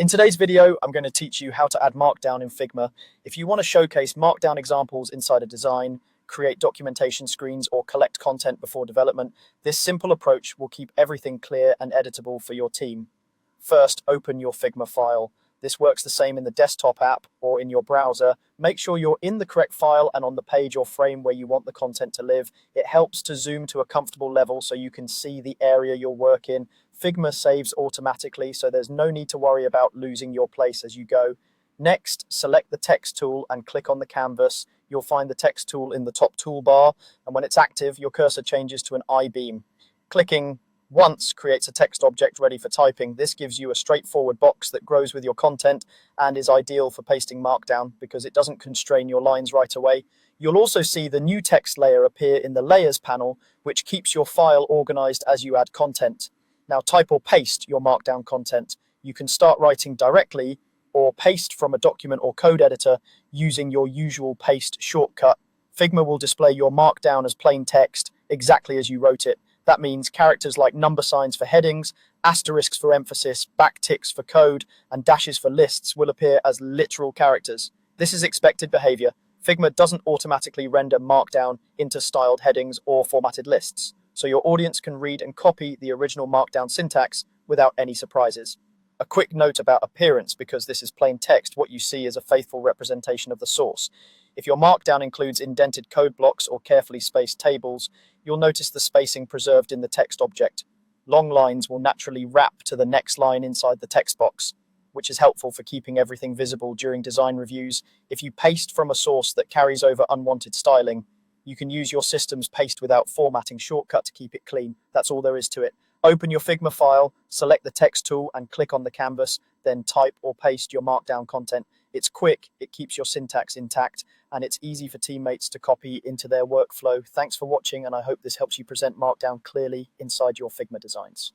In today's video, I'm going to teach you how to add Markdown in Figma. If you want to showcase Markdown examples inside a design, create documentation screens, or collect content before development, this simple approach will keep everything clear and editable for your team. First, open your Figma file. This works the same in the desktop app or in your browser. Make sure you're in the correct file and on the page or frame where you want the content to live. It helps to zoom to a comfortable level so you can see the area you'll work in. Figma saves automatically, so there's no need to worry about losing your place as you go. Next, select the text tool and click on the canvas. You'll find the text tool in the top toolbar, and when it's active, your cursor changes to an I-beam. Clicking once creates a text object ready for typing. This gives you a straightforward box that grows with your content and is ideal for pasting Markdown because it doesn't constrain your lines right away. You'll also see the new text layer appear in the Layers panel, which keeps your file organized as you add content. Now type or paste your Markdown content. You can start writing directly or paste from a document or code editor using your usual paste shortcut. Figma will display your Markdown as plain text, exactly as you wrote it. That means characters like number signs for headings, asterisks for emphasis, backticks for code, and dashes for lists will appear as literal characters. This is expected behavior. Figma doesn't automatically render Markdown into styled headings or formatted lists, so your audience can read and copy the original Markdown syntax without any surprises. A quick note about appearance: because this is plain text, what you see is a faithful representation of the source. If your Markdown includes indented code blocks or carefully spaced tables, you'll notice the spacing preserved in the text object. Long lines will naturally wrap to the next line inside the text box, which is helpful for keeping everything visible during design reviews. If you paste from a source that carries over unwanted styling, you can use your system's paste without formatting shortcut to keep it clean. That's all there is to it. Open your Figma file, select the text tool and click on the canvas, then type or paste your Markdown content. It's quick, it keeps your syntax intact, and it's easy for teammates to copy into their workflow. Thanks for watching, and I hope this helps you present Markdown clearly inside your Figma designs.